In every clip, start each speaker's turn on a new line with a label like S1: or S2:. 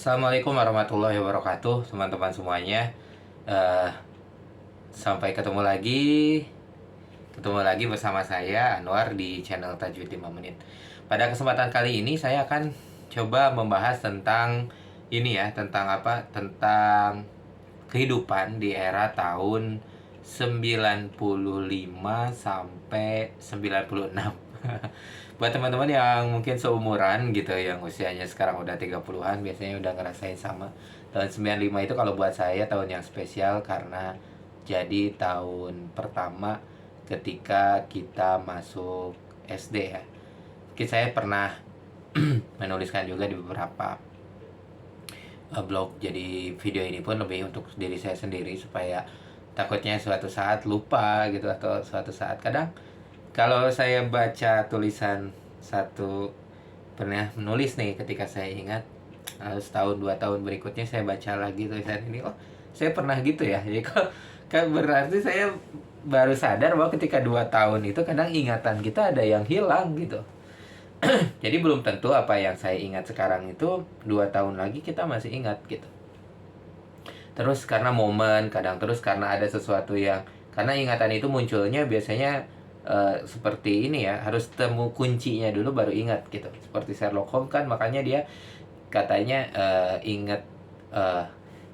S1: Assalamualaikum warahmatullahi wabarakatuh, teman-teman semuanya. Eh, Sampai ketemu lagi bersama saya Anwar di channel Tajwid 5 Menit. Pada kesempatan kali ini saya akan coba membahas tentang ini ya, tentang apa? Tentang kehidupan di era tahun 95 sampai 96. Buat teman-teman yang mungkin seumuran gitu, yang usianya sekarang udah 30-an, biasanya udah ngerasain sama. Tahun 95 itu kalau buat saya tahun yang spesial karena jadi tahun pertama ketika kita masuk SD ya. Mungkin saya pernah menuliskan juga di beberapa blog. Jadi video ini pun lebih untuk diri saya sendiri supaya takutnya suatu saat lupa gitu, atau suatu saat kadang kalau saya baca tulisan satu, pernah menulis nih ketika saya ingat, setahun 2 tahun berikutnya saya baca lagi tulisan ini, oh saya pernah gitu ya. Jadi kok kan berarti saya baru sadar bahwa ketika 2 tahun itu kadang ingatan kita ada yang hilang gitu. Jadi belum tentu apa yang saya ingat sekarang itu 2 tahun lagi kita masih ingat gitu. Terus karena momen, kadang terus karena ada sesuatu yang, karena ingatan itu munculnya biasanya seperti ini ya, harus temu kuncinya dulu baru ingat gitu. Seperti Sherlock Holmes kan, makanya dia katanya ingat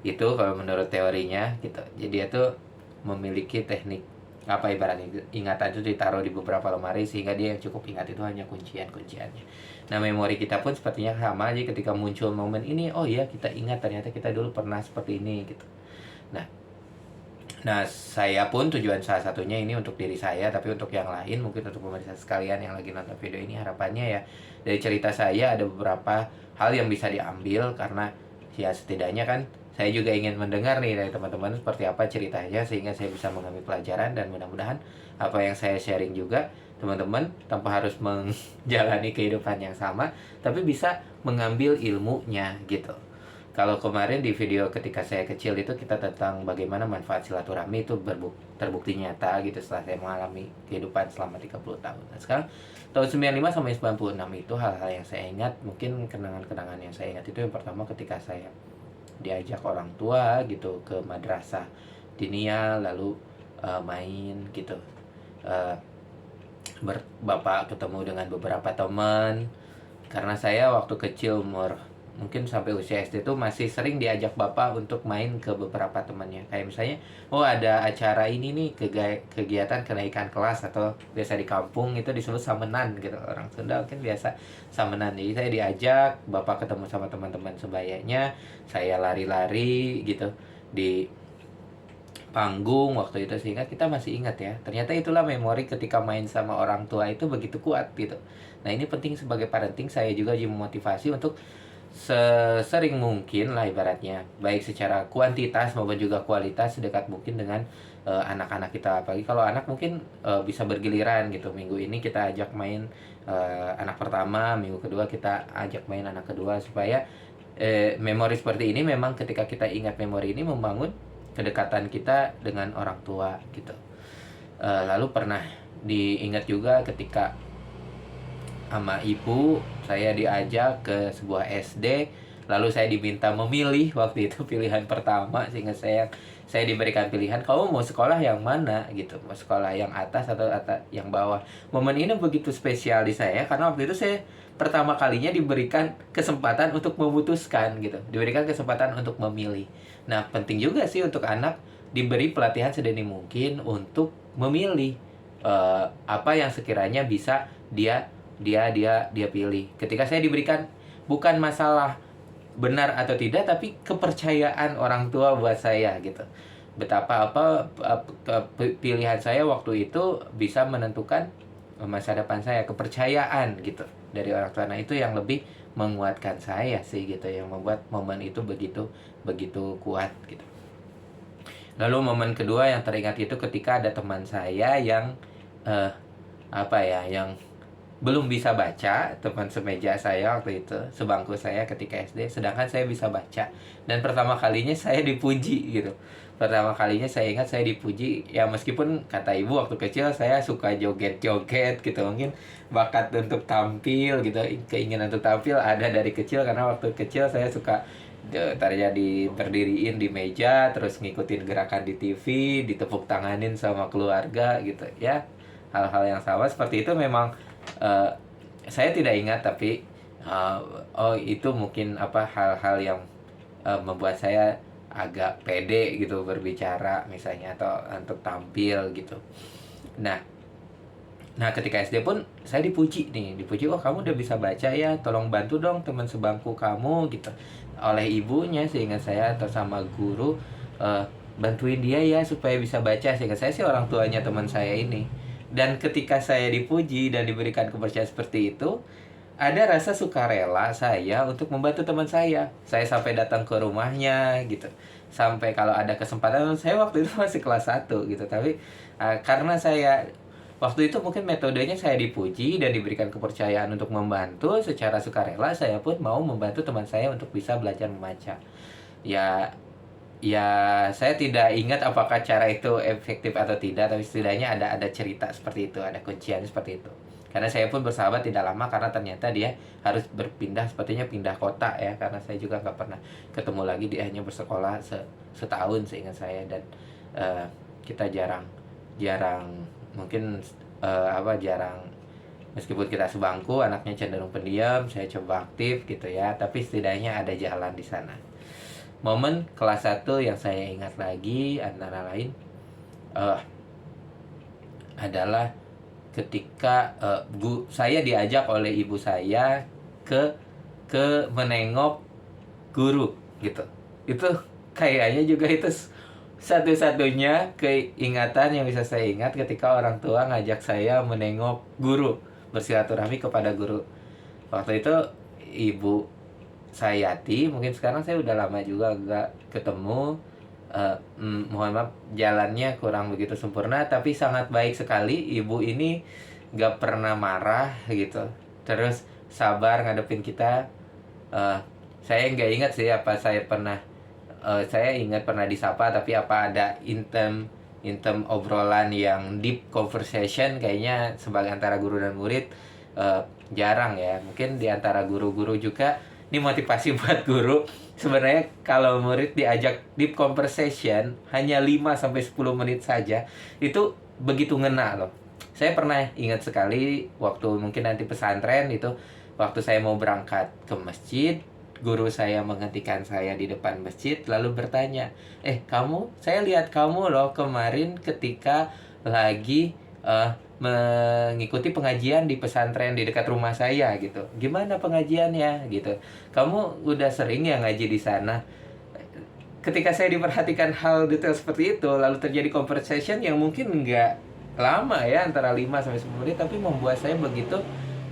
S1: itu kalau menurut teorinya gitu. Jadi dia tuh memiliki teknik apa, ibaratnya ingatan itu ditaruh di beberapa lemari sehingga dia yang cukup ingat itu hanya kuncian-kunciannya. Nah, memori kita pun sepertinya sama aja, ketika muncul momen ini, oh iya kita ingat ternyata kita dulu pernah seperti ini gitu. Nah, saya pun tujuan salah satunya ini untuk diri saya, tapi untuk yang lain, mungkin untuk pemirsa sekalian yang lagi nonton video ini, harapannya ya dari cerita saya ada beberapa hal yang bisa diambil, karena ya setidaknya kan saya juga ingin mendengar nih dari teman-teman seperti apa ceritanya, sehingga saya bisa mengambil pelajaran, dan mudah-mudahan apa yang saya sharing juga teman-teman tanpa harus menjalani kehidupan yang sama, tapi bisa mengambil ilmunya gitu. Kalau kemarin di video ketika saya kecil itu kita tentang bagaimana manfaat silaturahmi itu terbukti nyata gitu setelah saya mengalami kehidupan selama 30 tahun. Nah, sekarang tahun 95 sampai 96 itu hal-hal yang saya ingat, mungkin kenangan-kenangan yang saya ingat itu yang pertama ketika saya diajak orang tua gitu ke madrasah diniyah, lalu main gitu. Uh, Bapak ketemu dengan beberapa teman, karena saya waktu kecil umur mungkin sampai usia SD itu masih sering diajak bapak untuk main ke beberapa temannya, kayak misalnya oh ada acara ini nih, kegiatan kenaikan kelas, atau biasa di kampung itu disebut samenan gitu, orang Sunda mungkin biasa samenan. Jadi saya diajak bapak ketemu sama teman-teman sebayanya, saya lari-lari gitu di panggung waktu itu, sehingga kita masih ingat ya, ternyata itulah memori ketika main sama orang tua itu begitu kuat gitu. Nah, ini penting sebagai parenting, saya juga memotivasi untuk sesering mungkin lah ibaratnya, baik secara kuantitas maupun juga kualitas, sedekat mungkin dengan anak-anak kita. Apalagi kalau anak mungkin bisa bergiliran gitu, minggu ini kita ajak main anak pertama, minggu kedua kita ajak main anak kedua, supaya memori seperti ini memang ketika kita ingat memori ini membangun kedekatan kita dengan orang tua gitu. Lalu pernah diingat juga ketika sama ibu saya diajak ke sebuah SD, lalu saya diminta memilih waktu itu pilihan pertama, sehingga saya diberikan pilihan, kamu mau sekolah yang mana gitu, mau sekolah yang atas atau yang bawah. Momen ini begitu spesial di saya karena waktu itu saya pertama kalinya diberikan kesempatan untuk memutuskan gitu, diberikan kesempatan untuk memilih. Nah, penting juga sih untuk anak diberi pelatihan sedini mungkin untuk memilih apa yang sekiranya bisa dia pilih. Ketika saya diberikan, bukan masalah benar atau tidak, tapi kepercayaan orang tua buat saya gitu. Betapa pilihan saya waktu itu bisa menentukan masa depan saya, kepercayaan gitu dari orang tua. Nah, itu yang lebih menguatkan saya sih gitu, yang membuat momen itu begitu kuat gitu. Lalu momen kedua yang teringat itu ketika ada teman saya yang yang belum bisa baca, teman semeja saya waktu itu, sebangku saya ketika SD, sedangkan saya bisa baca. Dan pertama kalinya saya dipuji gitu. Pertama kalinya saya ingat saya dipuji, ya meskipun kata ibu waktu kecil saya suka joget-joget gitu, mungkin bakat untuk tampil gitu, keinginan untuk tampil ada dari kecil, karena waktu kecil saya suka terjadi berdiriin di meja terus ngikutin gerakan di TV, ditepuk tanganin sama keluarga gitu ya. Hal-hal yang sama seperti itu memang eh, saya tidak ingat, tapi eh, oh itu mungkin apa hal-hal yang membuat saya agak pede gitu berbicara misalnya atau untuk tampil gitu. Nah, ketika SD pun saya dipuji, wah kamu udah bisa baca ya, tolong bantu dong teman sebangku kamu gitu. Oleh ibunya seingat saya atau sama guru, eh, bantuin dia ya supaya bisa baca. Seingat saya sih orang tuanya teman saya ini. Dan ketika saya dipuji dan diberikan kepercayaan seperti itu, ada rasa sukarela saya untuk membantu teman saya. Saya sampai datang ke rumahnya gitu. Sampai kalau ada kesempatan, saya waktu itu masih kelas 1 gitu. Tapi karena saya waktu itu mungkin metodenya saya dipuji dan diberikan kepercayaan untuk membantu secara sukarela, saya pun mau membantu teman saya untuk bisa belajar membaca. Ya, ya saya tidak ingat apakah cara itu efektif atau tidak, tapi setidaknya ada cerita seperti itu, ada kuncian seperti itu. Karena saya pun bersahabat tidak lama karena ternyata dia harus berpindah, sepertinya pindah kota ya, karena saya juga nggak pernah ketemu lagi. Dia hanya bersekolah setahun seingat saya, dan eh, kita jarang jarang mungkin jarang, meskipun kita sebangku, anaknya cenderung pendiam, saya coba aktif gitu ya, tapi setidaknya ada jalan di sana. Momen kelas 1 yang saya ingat lagi antara lain eh, adalah ketika saya diajak oleh ibu saya ke menengok guru gitu. Itu kayaknya juga itu satu-satunya keingatan yang bisa saya ingat ketika orang tua ngajak saya menengok guru, bersilaturahmi kepada guru. Waktu itu ibu Sayati, mungkin sekarang saya udah lama juga nggak ketemu. Mohon maaf jalannya kurang begitu sempurna, tapi sangat baik sekali. Ibu ini nggak pernah marah gitu, terus sabar ngadepin kita. Eh, saya nggak ingat sih apa saya ingat pernah disapa, tapi apa ada intem obrolan yang deep conversation, kayaknya sebagai antara guru dan murid jarang ya. Mungkin di antara guru-guru juga ini motivasi buat guru. Sebenarnya kalau murid diajak deep conversation hanya 5 sampai 10 menit saja, itu begitu ngena loh. Saya pernah ingat sekali waktu mungkin nanti pesantren itu, waktu saya mau berangkat ke masjid, guru saya menghentikan saya di depan masjid lalu bertanya, kamu, saya lihat kamu loh kemarin ketika lagi mengikuti pengajian di pesantren di dekat rumah saya gitu. Gimana pengajiannya gitu? Kamu udah sering ya ngaji di sana? Ketika saya diperhatikan hal detail seperti itu, lalu terjadi conversation yang mungkin nggak lama ya, antara 5 sampai 10 menit, tapi membuat saya begitu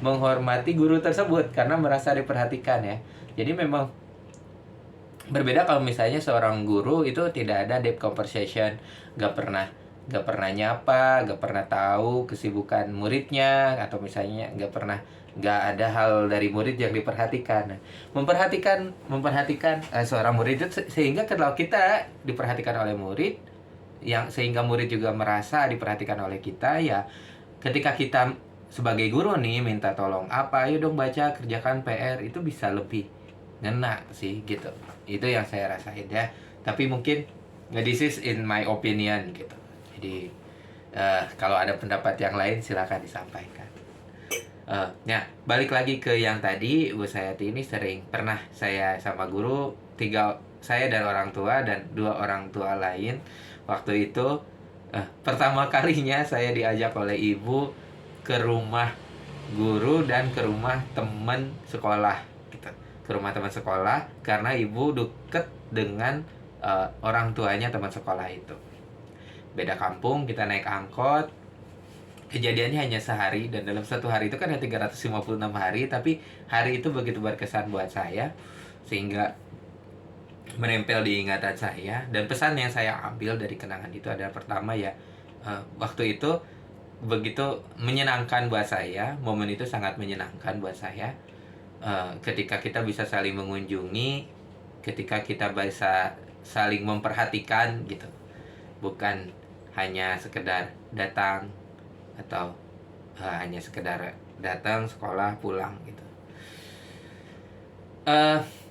S1: menghormati guru tersebut karena merasa diperhatikan ya. Jadi memang berbeda kalau misalnya seorang guru itu tidak ada deep conversation, nggak pernah nyapa, nggak pernah tahu kesibukan muridnya, atau misalnya nggak ada hal dari murid yang diperhatikan. Nah, memperhatikan seorang murid itu sehingga kalau kita diperhatikan oleh murid, yang sehingga murid juga merasa diperhatikan oleh kita ya. Ketika kita sebagai guru nih minta tolong apa, ayo dong baca, kerjakan PR, itu bisa lebih ngena sih gitu. Itu yang saya rasain ya, tapi mungkin this is in my opinion gitu. Jadi kalau ada pendapat yang lain silakan disampaikan. Ya, balik lagi ke yang tadi, Bu Sayati ini pernah saya sama guru, saya dan orang tua dan 2 orang tua lain. Waktu itu pertama kalinya saya diajak oleh ibu ke rumah guru dan ke rumah teman sekolah gitu. Ke rumah teman sekolah karena ibu deket dengan orang tuanya teman sekolah itu. Beda kampung, kita naik angkot. Kejadiannya hanya sehari, dan dalam satu hari itu kan ada 356 hari, tapi hari itu begitu berkesan buat saya sehingga menempel di ingatan saya. Dan pesan yang saya ambil dari kenangan itu adalah, pertama ya, waktu itu begitu menyenangkan buat saya. Momen itu sangat menyenangkan buat saya ketika kita bisa saling mengunjungi, ketika kita bisa saling memperhatikan gitu, bukan hanya sekedar datang atau hanya sekedar datang sekolah pulang gitu.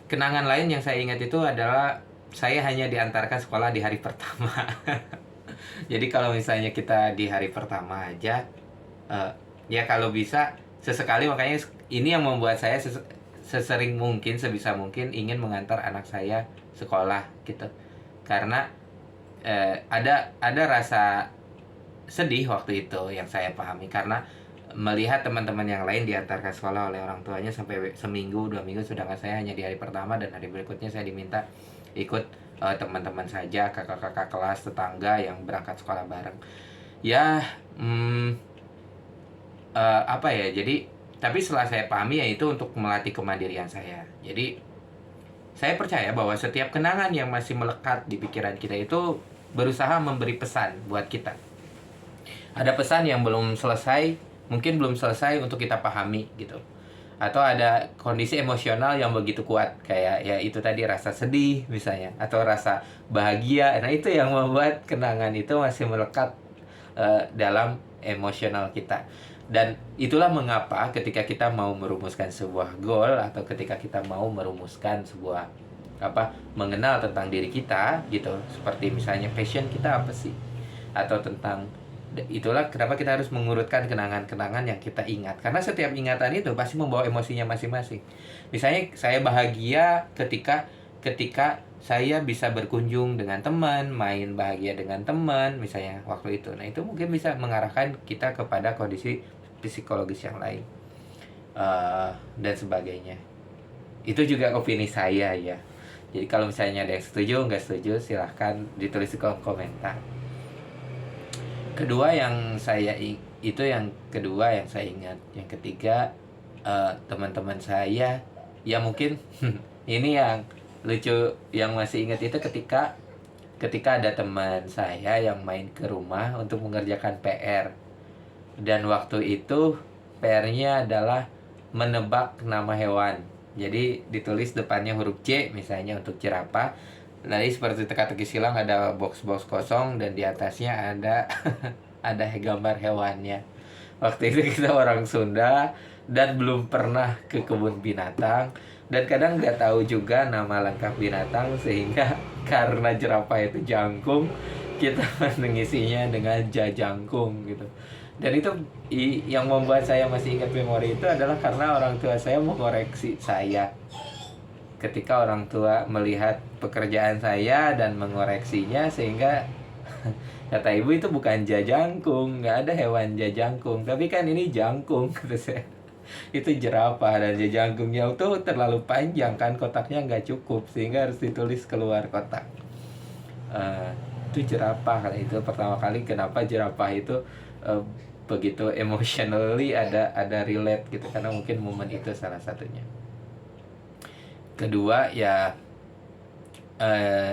S1: kenangan lain yang saya ingat itu adalah saya hanya diantarkan sekolah di hari pertama. Jadi kalau misalnya kita di hari pertama aja, eh, ya kalau bisa sesekali, makanya ini yang membuat saya sesering mungkin, sebisa mungkin ingin mengantar anak saya sekolah gitu. Karena ada rasa sedih waktu itu yang saya pahami, karena melihat teman-teman yang lain diantarkan sekolah oleh orang tuanya sampai seminggu 2 minggu, sedangkan saya hanya di hari pertama, dan hari berikutnya saya diminta ikut teman-teman saja, kakak-kakak kelas, tetangga yang berangkat sekolah bareng. Ya, apa ya, jadi tapi setelah saya pahami ya itu untuk melatih kemandirian saya. Jadi saya percaya bahwa setiap kenangan yang masih melekat di pikiran kita itu berusaha memberi pesan buat kita. Ada pesan yang belum selesai, mungkin belum selesai untuk kita pahami gitu. Atau ada kondisi emosional yang begitu kuat, kayak ya itu tadi, rasa sedih misalnya, atau rasa bahagia. Nah, itu yang membuat kenangan itu masih melekat dalam emosional kita. Dan itulah mengapa ketika kita mau merumuskan sebuah goal, atau ketika kita mau merumuskan sebuah mengenal tentang diri kita gitu, seperti misalnya passion kita apa sih, atau tentang, itulah kenapa kita harus mengurutkan kenangan-kenangan yang kita ingat, karena setiap ingatan itu pasti membawa emosinya masing-masing. Misalnya saya bahagia ketika saya bisa berkunjung dengan teman, main bahagia dengan teman misalnya waktu itu. Nah, itu mungkin bisa mengarahkan kita kepada kondisi psikologis yang lain, dan sebagainya. Itu juga opini saya ya. Jadi kalau misalnya ada yang setuju, nggak setuju, silahkan ditulis di kolom komentar. Kedua yang saya ingat. Yang ketiga, teman-teman saya, ya mungkin ini yang lucu yang masih ingat itu ketika ada teman saya yang main ke rumah untuk mengerjakan PR. Dan waktu itu PR-nya adalah menebak nama hewan. Jadi ditulis depannya huruf C misalnya untuk jerapah. Nanti seperti teka-teki silang, ada box-box kosong dan di atasnya ada ada gambar hewannya. Waktu itu kita orang Sunda dan belum pernah ke kebun binatang, dan kadang nggak tahu juga nama lengkap binatang, sehingga karena jerapah itu jangkung, kita mengisinya dengan jajangkung gitu. Dan itu yang membuat saya masih ingat memori itu adalah karena orang tua saya mengoreksi saya. Ketika orang tua melihat pekerjaan saya dan mengoreksinya, sehingga kata ibu, itu bukan jajangkung, nggak ada hewan jajangkung, tapi kan ini jangkung, kata saya. Itu jerapah, dan jajangkungnya itu terlalu panjang kan, kotaknya nggak cukup, sehingga harus ditulis keluar kotak. Itu jerapah. Itu pertama kali kenapa jerapah itu begitu emotionally ada relate gitu, karena mungkin momen itu salah satunya. Kedua ya,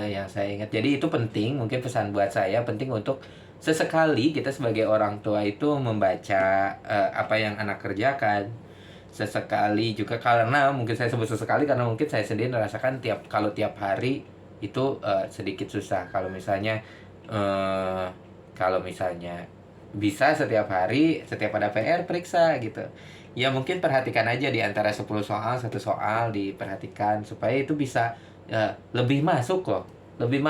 S1: yang saya ingat, jadi itu penting, mungkin pesan buat saya, penting untuk sesekali kita sebagai orang tua itu membaca apa yang anak kerjakan. Sesekali juga, karena mungkin saya sebut sesekali karena mungkin saya sendiri merasakan kalau tiap hari itu sedikit susah. Kalau misalnya bisa setiap hari, setiap ada PR periksa gitu, ya mungkin perhatikan aja di antara 10 soal, 1 soal diperhatikan, supaya itu bisa lebih masuk loh, lebih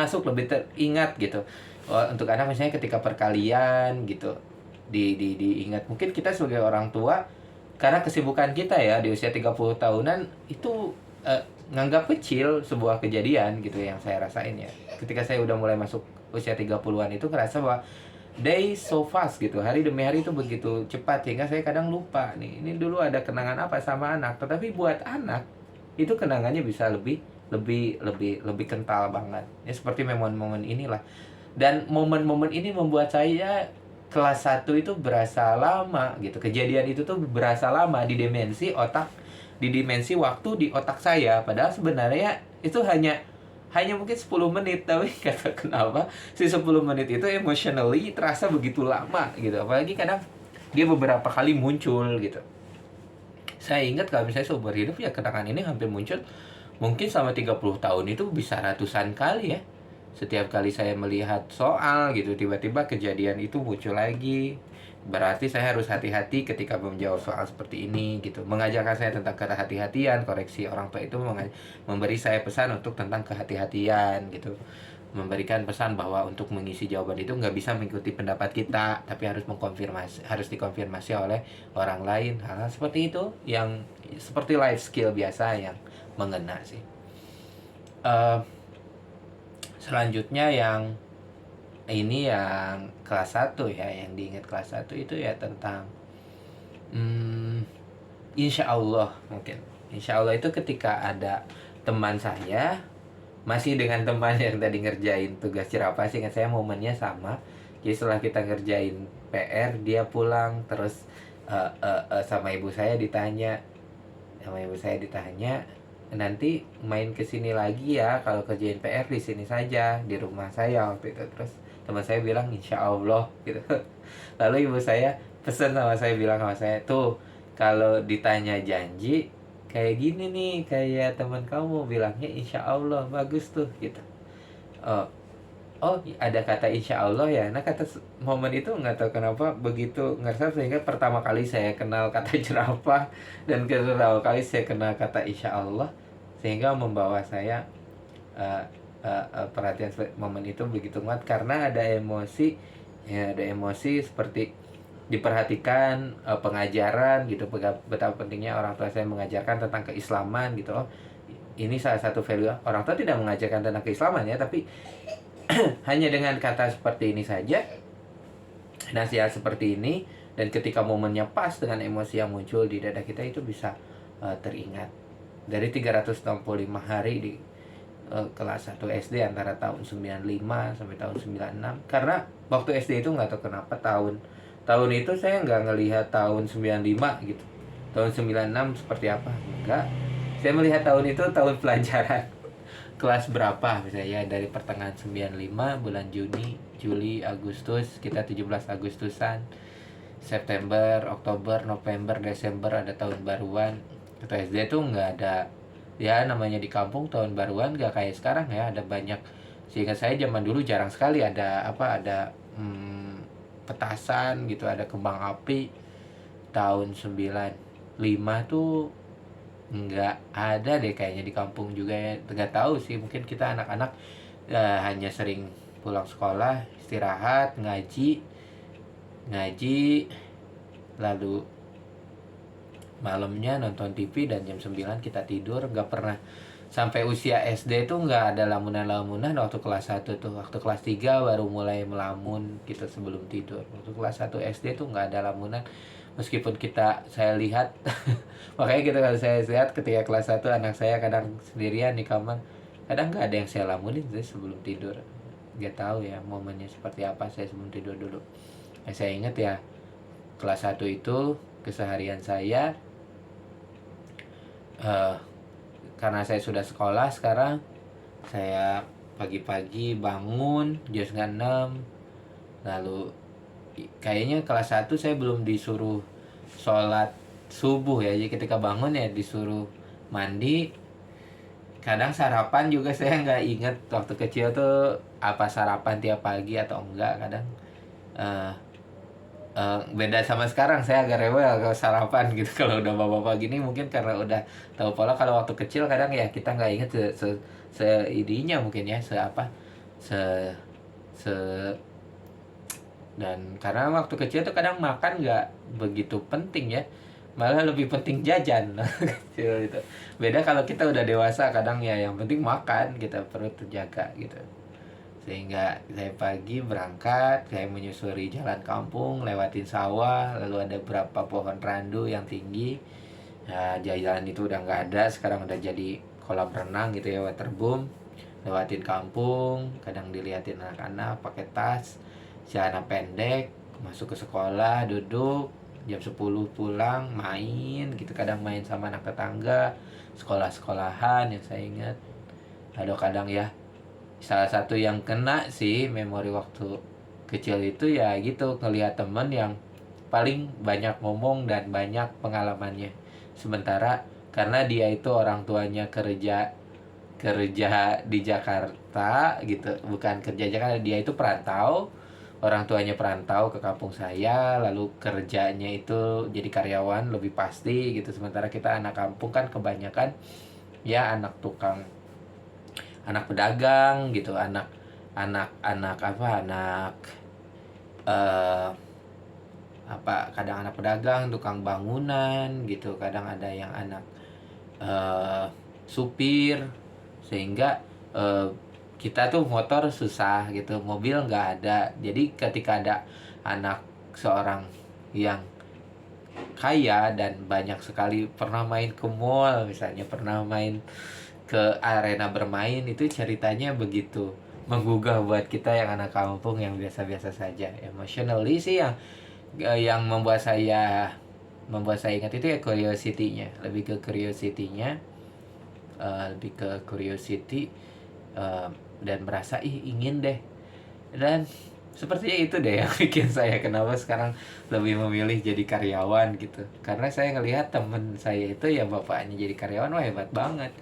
S1: teringat gitu. Untuk anak misalnya ketika perkalian gitu, diingat. Mungkin kita sebagai orang tua, karena kesibukan kita ya di usia 30 tahunan itu nganggap kecil sebuah kejadian gitu, yang saya rasain ya. Ketika saya udah mulai masuk usia 30-an itu ngerasa bahwa day so fast gitu, hari demi hari itu begitu cepat, sehingga saya kadang lupa nih, ini dulu ada kenangan apa sama anak. Tetapi buat anak itu kenangannya bisa lebih kental banget ya, seperti momen-momen inilah. Dan momen-momen ini membuat saya kelas 1 itu berasa lama gitu. Kejadian itu tuh berasa lama di dimensi waktu di otak saya, padahal sebenarnya itu hanya mungkin 10 menit, tapi kata kenapa si 10 menit itu emotionally terasa begitu lama gitu. Apalagi kadang dia beberapa kali muncul gitu. Saya ingat kalau misalnya seumur hidup ya, kenangan ini hampir muncul mungkin selama 30 tahun itu bisa ratusan kali ya. Setiap kali saya melihat soal gitu, tiba-tiba kejadian itu muncul lagi. berarti saya harus hati-hati ketika menjawab soal seperti ini gitu. Mengajarkan saya tentang kehati-hatian, koreksi orang tua itu memberi saya pesan untuk tentang kehati-hatian gitu. Memberikan pesan bahwa untuk mengisi jawaban itu nggak bisa mengikuti pendapat kita, tapi harus dikonfirmasi oleh orang lain. Hal-hal seperti itu yang seperti life skill biasa yang mengena sih. Eh, Selanjutnya yang ini yang kelas 1 ya, yang diingat kelas 1 itu ya tentang insya Allah mungkin. Insya Allah itu ketika ada teman saya, masih dengan teman yang tadi ngerjain tugas jerapah, sih ingat saya momennya sama. Jadi setelah kita ngerjain PR, dia pulang terus sama ibu saya ditanya, nanti main ke sini lagi ya, kalau kerjain PR di sini saja di rumah saya waktu itu. Terus teman saya bilang insya Allah gitu. Lalu ibu saya pesan sama saya, bilang sama saya, tuh kalau ditanya janji kayak gini nih, kayak teman kamu bilangnya insya Allah, bagus tuh gitu. Oh, oh ada kata insya Allah ya. Nah kata momen itu nggak tahu kenapa begitu ngeresap, sehingga pertama kali saya kenal kata jerapah dan kedua kali saya kenal kata insya Allah, sehingga membawa saya uh, perhatian momen itu begitu kuat karena ada emosi ya, ada emosi seperti diperhatikan pengajaran gitu, betapa pentingnya orang tua saya mengajarkan tentang keislaman gitu. Oh, ini salah satu value orang tua tidak mengajarkan tentang keislaman ya, tapi hanya dengan kata seperti ini saja, nasihat seperti ini, dan ketika momennya pas dengan emosi yang muncul di dada kita, itu bisa teringat. Dari 365 hari di kelas 1 SD antara tahun 95 sampai tahun 96. Karena waktu SD itu nggak tahu kenapa tahun itu saya nggak ngelihat tahun 95 gitu. Tahun 96 seperti apa? Enggak. Saya melihat tahun itu tahun pelajaran. Kelas berapa misalnya, dari pertengahan 95, bulan Juli, Agustus, kita 17 Agustusan, September, Oktober, November, Desember ada tahun baruan. Atau SD tuh nggak ada ya, namanya di kampung tahun baruan nggak kayak sekarang ya, ada banyak. Sehingga saya zaman dulu jarang sekali ada petasan gitu, ada kembang api. Tahun 95 tuh nggak ada deh kayaknya di kampung juga ya, nggak tahu sih, mungkin kita anak-anak hanya sering pulang sekolah, istirahat, ngaji, lalu malamnya nonton TV, dan jam 9 kita tidur. Nggak pernah sampai usia SD tuh nggak ada lamunan-lamunan. Waktu kelas 1 tuh, waktu kelas 3 baru mulai melamun gitu sebelum tidur. Waktu kelas 1 SD tuh nggak ada lamunan, meskipun saya lihat makanya gitu, kalau saya lihat ketika kelas 1 anak saya kadang sendirian di kamar, kadang nggak ada yang saya lamunin sih sebelum tidur. Nggak tahu ya momennya seperti apa saya sebelum tidur dulu. Saya ingat ya, kelas 1 itu keseharian saya karena saya sudah sekolah sekarang, saya pagi-pagi bangun jam 6, lalu kayaknya kelas 1 saya belum disuruh sholat subuh ya, jadi ketika bangun ya disuruh mandi. Kadang sarapan juga saya nggak inget waktu kecil tuh apa sarapan tiap pagi atau enggak. Kadang beda sama sekarang, saya agak rewel kalau sarapan gitu. Kalau udah bapak-bapak gini mungkin karena udah tahu pola. Kalau waktu kecil kadang ya kita nggak inget seidinya mungkin ya, se se dan karena waktu kecil tuh kadang makan nggak begitu penting ya, malah lebih penting jajan. Kecil itu beda. Kalau kita udah dewasa kadang ya yang penting makan, kita perlu terjaga gitu. Sehingga saya pagi berangkat, saya menyusuri jalan kampung, lewatin sawah, lalu ada berapa pohon randu yang tinggi. Nah, jalan itu udah nggak ada, sekarang udah jadi kolam renang gitu ya, waterboom. Lewatin kampung, kadang dilihatin anak-anak pakai tas, celana pendek, masuk ke sekolah, duduk, jam 10 pulang, main gitu. Kadang main sama anak tetangga, sekolah-sekolahan yang saya ingat. Lalu kadang ya, salah satu yang kena sih memori waktu kecil itu ya gitu, ngelihat temen yang paling banyak ngomong dan banyak pengalamannya, sementara karena dia itu orang tuanya kerja kerja di Jakarta gitu, bukan kerja Jakarta, dia itu perantau. orang tuanya perantau ke kampung saya, lalu kerjanya itu jadi karyawan lebih pasti gitu. Sementara kita anak kampung kan kebanyakan ya anak tukang, anak pedagang gitu, anak anak anak apa anak eh apa kadang anak pedagang, tukang bangunan gitu, kadang ada yang anak eh supir, sehingga eh, kita tuh motor susah gitu, mobil nggak ada. Jadi ketika ada anak seorang yang kaya dan banyak sekali pernah main ke mall, misalnya pernah main ke arena bermain, itu ceritanya begitu menggugah buat kita yang anak kampung yang biasa-biasa saja. Emotionally sih yang membuat saya ingat itu ya curiosity-nya, lebih ke curiosity-nya, lebih ke curiosity, eh, dan merasa ingin deh. Dan sepertinya itu deh yang bikin saya kenapa sekarang lebih memilih jadi karyawan gitu, karena saya ngelihat temen saya itu ya bapaknya jadi karyawan, wah hebat banget.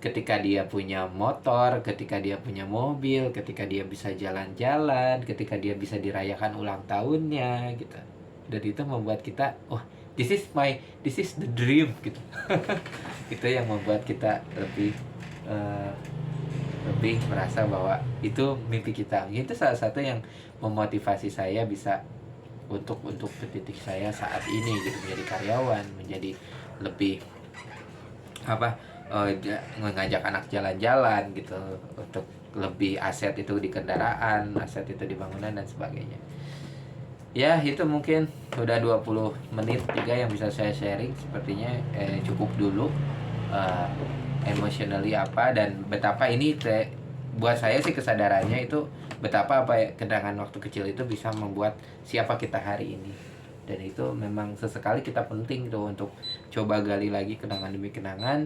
S1: Ketika dia punya motor, ketika dia punya mobil, ketika dia bisa jalan-jalan, ketika dia bisa dirayakan ulang tahunnya gitu, dan itu membuat kita, wah, this is the dream gitu. Itu yang membuat kita eh, lebih merasa bahwa itu mimpi kita. Itu salah satu yang memotivasi saya bisa untuk titik saya saat ini gitu, menjadi karyawan, menjadi lebih apa mengajak anak jalan-jalan gitu, untuk lebih aset itu di kendaraan, aset itu di bangunan dan sebagainya. Ya, itu mungkin udah 20 menit juga yang bisa saya sharing. Sepertinya cukup dulu. eh, Emotionally apa dan betapa ini buat saya sih kesadarannya itu betapa apa ya, kenangan waktu kecil itu bisa membuat siapa kita hari ini. Dan itu memang sesekali kita penting tuh untuk coba gali lagi kenangan demi kenangan,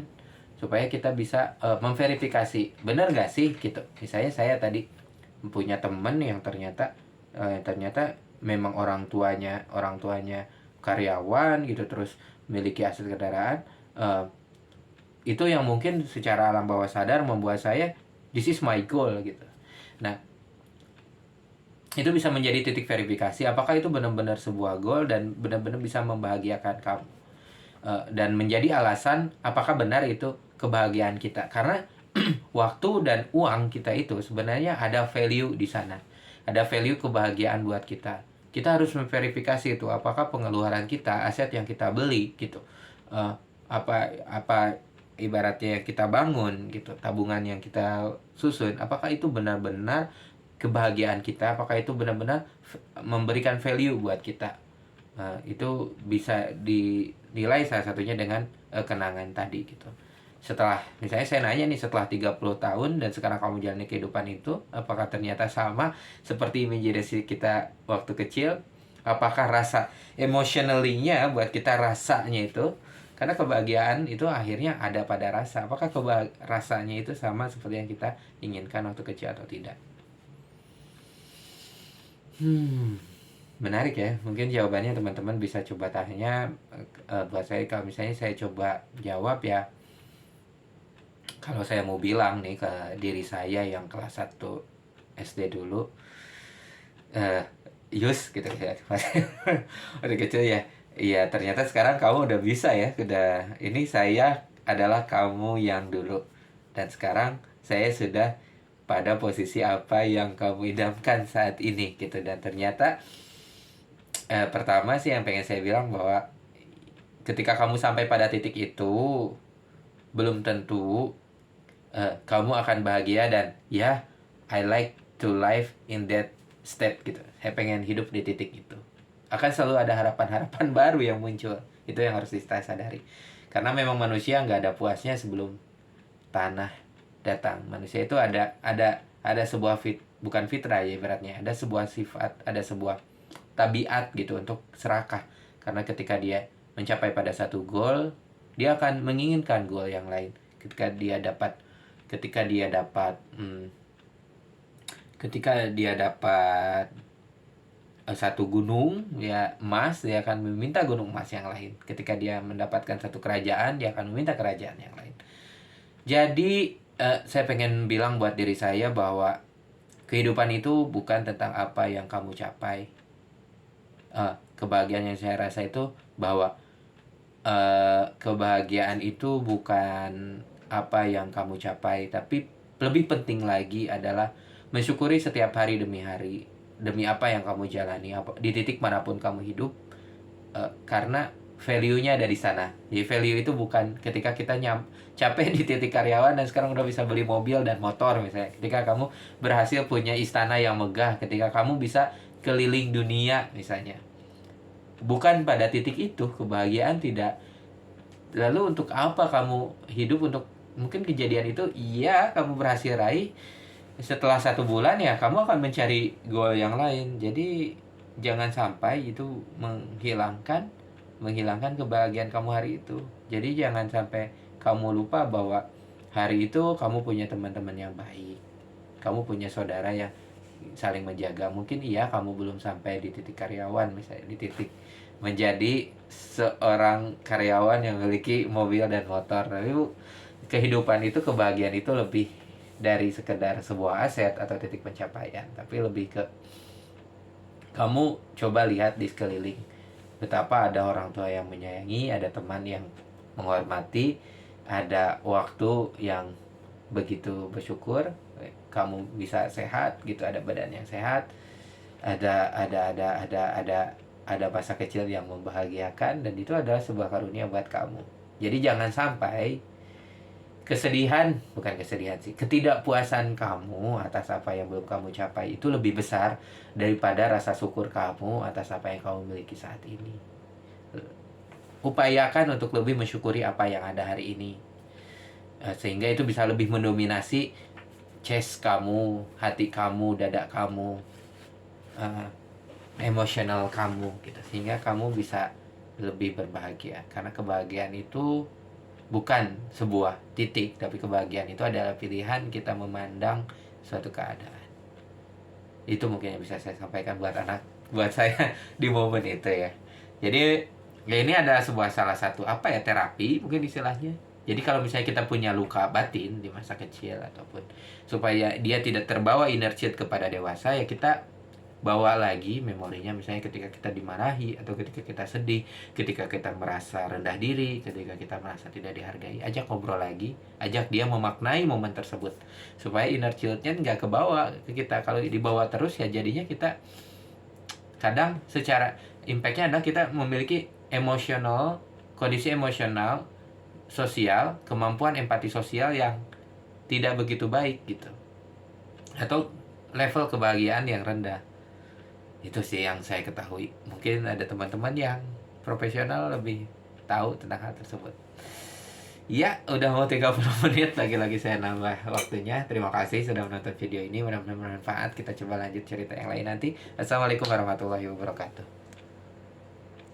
S1: supaya kita bisa memverifikasi benar gak sih gitu. Misalnya saya tadi punya temen yang ternyata memang orang tuanya karyawan gitu, terus memiliki aset kendaraan. Itu yang mungkin secara alam bawah sadar membuat saya, this is my goal gitu. Nah, itu bisa menjadi titik verifikasi apakah itu benar-benar sebuah goal dan benar-benar bisa membahagiakan kamu. Dan menjadi alasan apakah benar itu kebahagiaan kita, karena waktu dan uang kita itu sebenarnya ada value di sana, ada value kebahagiaan buat kita. Kita harus memverifikasi itu apakah pengeluaran kita, aset yang kita beli gitu, eh, apa ibaratnya yang kita bangun gitu, tabungan yang kita susun, apakah itu benar-benar kebahagiaan kita, apakah itu benar-benar memberikan value buat kita. Itu bisa dinilai salah satunya dengan kenangan tadi gitu. Setelah misalnya saya nanya nih, setelah 30 tahun dan sekarang kamu jalani kehidupan itu, apakah ternyata sama seperti imajinasi kita waktu kecil? Apakah rasa emotionally-nya buat kita rasanya itu, karena kebahagiaan itu akhirnya ada pada rasa, apakah rasanya itu sama seperti yang kita inginkan waktu kecil atau tidak? Menarik ya. Mungkin jawabannya teman-teman bisa coba tanya. Buat saya, kalau misalnya saya coba jawab ya, kalau saya mau bilang nih ke diri saya yang kelas 1 SD dulu, Yus gitu ya, udah kecil ya, iya ternyata sekarang kamu udah bisa ya, udah, ini saya adalah kamu yang dulu, dan sekarang saya sudah pada posisi apa yang kamu idamkan saat ini gitu. Dan ternyata pertama sih yang pengen saya bilang bahwa ketika kamu sampai pada titik itu, belum tentu kamu akan bahagia. Dan ya, I like to live in that state gitu. Saya pengen hidup di titik itu. Akan selalu ada harapan-harapan baru yang muncul. Itu yang harus kita sadari. Karena memang manusia nggak ada puasnya sebelum tanah datang. Manusia itu ada sebuah bukan fitrah ya ibaratnya. Ada sebuah sifat, ada sebuah tabiat gitu untuk serakah. Karena ketika dia mencapai pada satu goal, dia akan menginginkan goal yang lain. Ketika dia dapat satu gunung ya emas, dia akan meminta gunung emas yang lain. Ketika dia mendapatkan satu kerajaan, dia akan meminta kerajaan yang lain. Jadi saya pengen bilang buat diri saya bahwa Kehidupan itu bukan tentang apa yang kamu capai. Kebahagiaan yang saya rasa itu bahwa kebahagiaan itu bukan apa yang kamu capai, tapi lebih penting lagi adalah mensyukuri setiap hari demi hari, demi apa yang kamu jalani, di titik manapun kamu hidup, karena value-nya ada di sana. Jadi value itu bukan ketika kita capek di titik karyawan dan sekarang udah bisa beli mobil dan motor misalnya. Ketika kamu berhasil punya istana yang megah, ketika kamu bisa keliling dunia misalnya. Bukan pada titik itu kebahagiaan tidak. Lalu untuk apa kamu hidup? Untuk mungkin kejadian itu iya kamu berhasil raih, setelah 1 bulan ya kamu akan mencari goal yang lain. Jadi jangan sampai itu menghilangkan kebahagiaan kamu hari itu. Jadi jangan sampai kamu lupa bahwa hari itu kamu punya teman-teman yang baik, kamu punya saudara yang saling menjaga. Mungkin iya kamu belum sampai di titik karyawan misalnya, di titik menjadi seorang karyawan yang memiliki mobil dan motor, tapi kehidupan itu, kebahagiaan itu lebih dari sekedar sebuah aset atau titik pencapaian, tapi lebih ke kamu coba lihat di sekeliling betapa ada orang tua yang menyayangi, ada teman yang menghormati, ada waktu yang begitu bersyukur kamu bisa sehat gitu, ada badan yang sehat, ada masa kecil yang membahagiakan, dan itu adalah sebuah karunia buat kamu. Jadi jangan sampai ketidakpuasan kamu atas apa yang belum kamu capai itu lebih besar daripada rasa syukur kamu atas apa yang kamu miliki saat ini. Upayakan untuk lebih mensyukuri apa yang ada hari ini, sehingga itu bisa lebih mendominasi chest kamu, hati kamu, dada kamu, emosional kamu gitu, sehingga kamu bisa lebih berbahagia. Karena kebahagiaan itu bukan sebuah titik, tapi kebahagiaan itu adalah pilihan kita memandang suatu keadaan. Itu mungkin yang bisa saya sampaikan buat saya di momen itu ya. Jadi ya ini adalah salah satu terapi mungkin istilahnya. Jadi kalau misalnya kita punya luka batin di masa kecil, ataupun supaya dia tidak terbawa inner child kepada dewasa, ya kita bawa lagi memorinya, misalnya ketika kita dimarahi, atau ketika kita sedih, ketika kita merasa rendah diri, ketika kita merasa tidak dihargai, ajak ngobrol lagi, ajak dia memaknai momen tersebut supaya inner child-nya nggak kebawa ke kita. Kalau dibawa terus ya jadinya kita kadang secara impact-nya adalah kita memiliki kondisi emosional, sosial, kemampuan empati sosial yang tidak begitu baik gitu, atau level kebahagiaan yang rendah. Itu sih yang saya ketahui. Mungkin ada teman-teman yang profesional lebih tahu tentang hal tersebut. Ya, udah mau 30 menit, lagi-lagi saya nambah waktunya. Terima kasih sudah menonton video ini, mudah-mudahan bermanfaat. Kita coba lanjut cerita yang lain nanti. Assalamualaikum warahmatullahi wabarakatuh.